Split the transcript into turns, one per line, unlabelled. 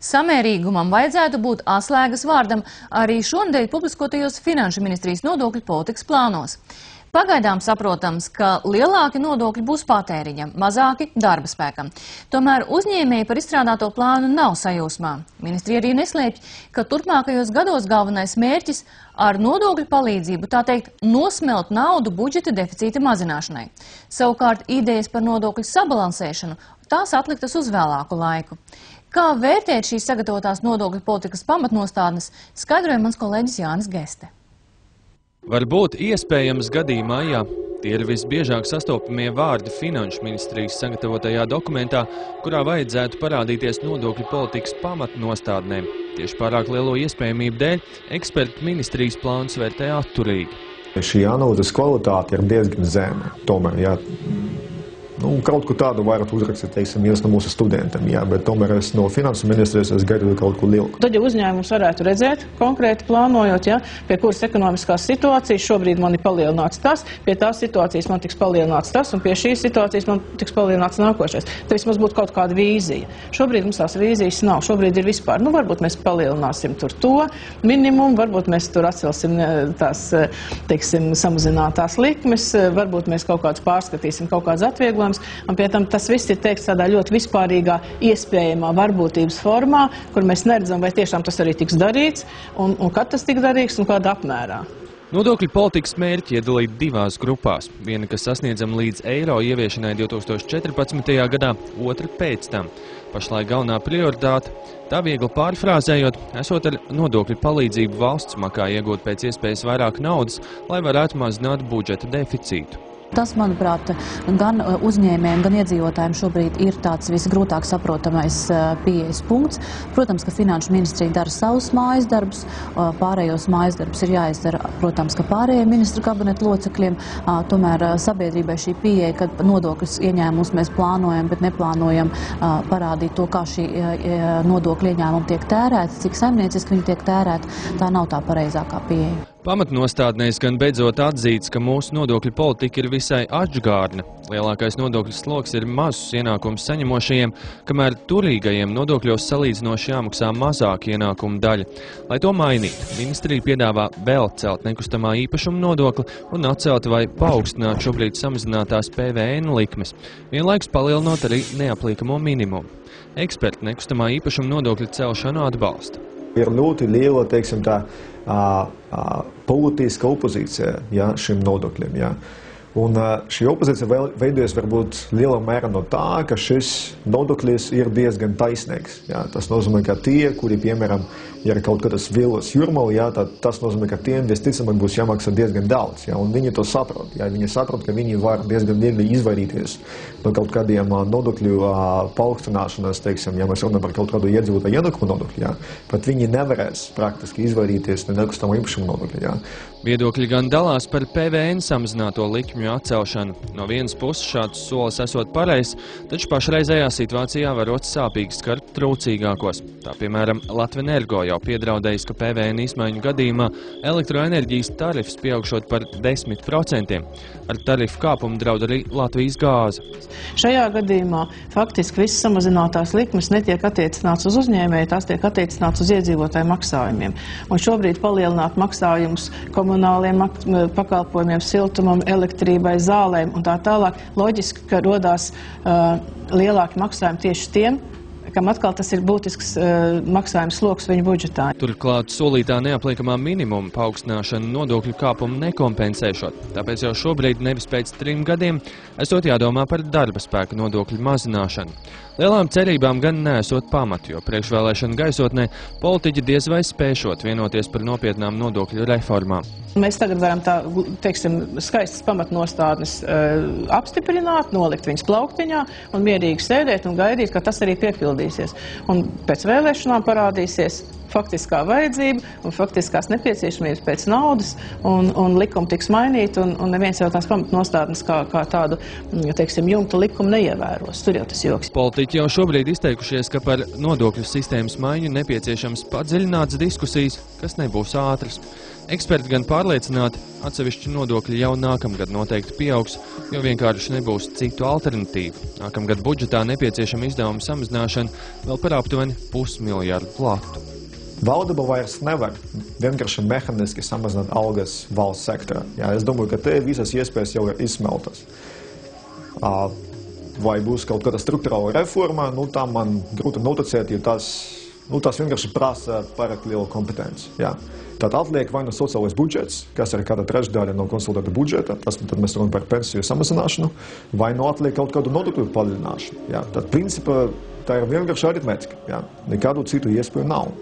Samērīgumam vajadzētu būt atslēgas vārdam arī šonadēļ publiskotajos Finanšu ministrijas nodokļu politikas plānos. Pagaidām saprotams, ka lielāki nodokļi būs patēriņam, mazāki darba spēkam. Tomēr uzņēmēji par izstrādāto plānu nav sajūsmā. Ministrija arī neslēpj, ka turpmākajos gados galvenais mērķis ar nodokļu palīdzību, tā teikt, nosmelt naudu budžeta deficīta mazināšanai. Savukārt idejas par nodokļu sabalansēšanu tās atliktas uz vēlāku laiku. Kā vērtēt šīs sagatavotās nodokļu politikas pamatnostādnes, skaidroja mans kolēģis Jānis Geste.
Varbūt iespējams gadījumā, ja tie ir visbiežāk sastopamie vārdi Finanšu ministrijas sagatavotajā dokumentā, kurā vajadzētu parādīties nodokļu politikas pamatnostādnēm. Tieši pārāk lielo iespējamību dēļ eksperti ministrijas plānus vērtē atturīgi.
Šī analīzes kvalitāte ir diezgan zema. Tomēr, jā, kaut ko tādu varat uzrakstīt, teiksim, viens no mūsu studentiem, jā, bet tomēr es no Finansu ministrijas gaidu kaut ko lielu.
Tad, ja uzņēmums varētu redzēt, konkrēti plānojot, jā, pie kuras ekonomiskās situācijas šobrīd man ir palielināts tas, pie tās situācijas man tiks palielināts tas, un pie šīs situācijas man tiks palielināts nākošais. Tad vismaz būtu kaut kāda vīzija. Šobrīd mums tās vīzijas nav. Šobrīd ir vispār, varbūt mēs palielināsim tur to minimumu, varbūt mēs tur atcelsim tās, teiksim, samazinātās likmes, varbūt mēs kaut kādus pārskatīsim, kaut kādas atvieglojumus. Un pie tam tas viss ir teikts tādā ļoti vispārīgā, iespējamā varbūtības formā, kur mēs neredzam, vai tiešām tas arī tiks darīts, un kad tas tiks darīts un kādā apmērā.
Nodokļu politikas mērķi iedalīt divās grupās. Viena, kas sasniedzama līdz eiro ieviešanai 2014. gadā, otra pēc tam. Pašlaik galvenā prioritāte, tā viegli pārfrāzējot, esot ar nodokļu palīdzību valsts makā iegūt pēc iespējas vairāk naudas, lai varētu mazināt budžeta deficītu.
Tas, manuprāt, gan uzņēmējiem, gan iedzīvotājiem šobrīd ir tāds visgrūtāk saprotamais pieejas punkts. Protams, ka Finanšu ministrija dara savus mājas darbus, pārējos mājas darbus ir jāizdara, protams, ka pārējiem ministru kabineta locekļiem. Tomēr sabiedrībai šī pieeja, kad nodokļus ieņēmumus mēs plānojam, bet neplānojam parādīt to, kā šī nodokļu ieņēmumi tiek tērēti, cik saimnieciski viņi tiek tērēti, tā nav tā pareizākā pieeja.
Pamatnostādnēs gan beidzot atzīts, ka mūsu nodokļu politika ir visai atžgārna. Lielākais nodokļu sloks ir mazus ienākumus saņemošajiem, kamēr turīgajiem nodokļos salīdzinoši jāmaksā mazāk ienākumu daļa. Lai to mainītu, ministrija piedāvā vēl celt nekustamā īpašuma nodokli un atcelt vai paaugstināt šobrīd samazinātās PVN likmes, vienlaikus palielinot arī neapliekamo minimumu. Eksperti nekustamā īpašuma nodokļa celšanu atbalsta.
Ir ļoti liela, teiksim, tā politiska opozīcija šim nodokļiem. Jā. Un šī opozīcija veidojas varbūt lielā mērā no tā, ka šis nodoklis ir diezgan taisnīgs. Jā. Tas nozīmē, ka tie, kuri, piemēram, ir kaut kādas villas jūrmalā, tad tas nozīmē, ka tiem visticamāk būs jāmaksā diezgan daudz. Jā. Un viņi to saprot. Jā. Viņi saprot, ka viņi var diezgan viegli izvairīties no kaut kādiem nodokļu paaugstināšanas, teiksim, ja mēs runājam par kaut kādu iedzīvotāju ienākumu nodokļu, bet viņi nevarēs praktiski izvairīties no nekustamā īpašuma nodokļa. Jā.
Viedokļi gan dalās par PVN samazināto likmju atcelšanu. No vienas puses šāds solis esot pareizs, taču pašreizējā situācijā varot sāpīgi skart trūcīgākos. Tā, piemēram, Latvenergo jau piedraudējis, ka PVN izmaiņu gadījumā elektroenerģijas tarifs pieaugšot par 10%. Ar tarifu kāpumu draud arī Latvijas gāze.
Šajā gadījumā faktiski visas samazinātās likmes netiek attiecināts uz uzņēmēju, tās tiek attiecināts uz iedzīvotāju maksājumiem. Un šobrīd palielināt maksājumus komunāliem pakalpojumiem, siltumam, elektrībai, zālēm un tā tālāk, loģiski, ka rodās lielāki maksājumi tieši tiem, kam atkal tas ir būtisks maksājums sloks viņu budžetā.
Turklāt solītā neapliekamā minimuma paaugstināšana nodokļu kāpumu nekompensēšot. Tāpēc jau šobrīd nevis pēc 3 gadiem esot jādomā par darba spēka nodokļu mazināšanu. Lielām cerībām gan neesot pamatu, jo priekšvēlēšana gaisotnē politiķi diez vai spēšot vienoties par nopietnām nodokļu reformām.
Mēs tagad varam skaistas pamatnostādnes apstiprināt, nolikt viņas plauktiņā un mierīgi sēdēt un gaidīt, ka tas arī piepildīsies. Un pēc vēlēšanām parādīsies faktiskā vajadzība un faktiskās nepieciešamības pēc naudas un likumi tiks mainīti un neviens jau tās pamatnostādnes kā tādu, teiksim, jumta likumu neievēros. Tur jau tas joks.
Politiķi jau šobrīd izteikušies, ka par nodokļu sistēmas maiņu nepieciešams padziļināts diskusijas, kas nebūs ātras. Eksperti gan pārliecināti, atsevišķi nodokļi jau nākamgad noteikti pieaugs, jo vienkārši nebūs citu alternatīvu. Nākamgad budžetā nepieciešama izdevuma samazināšana vēl par aptuveni 500 miljardu latu.
Valdība vairs nevar vienkārši mehaniski samazināt algas valsts sektorā. Jā, es domāju, ka te visas iespējas jau ir izsmeltas. Vai būs kaut kāda struktūrāla reforma, tā man grūti noticēt, jo tas vienkārši prasa pārāk lielu kompetenci. Jā. Tad atliek vai sociālais budžets, kas ir kāda trešdaļa no konsolidēta budžeta, tad mēs runājam par pensiju samazināšanu, vai atliek kaut kādu nodokļu palielināšanu. Jā. Tad principā tā ir vienkārši aritmētika. Jā. Nekādu citu iespēju nav.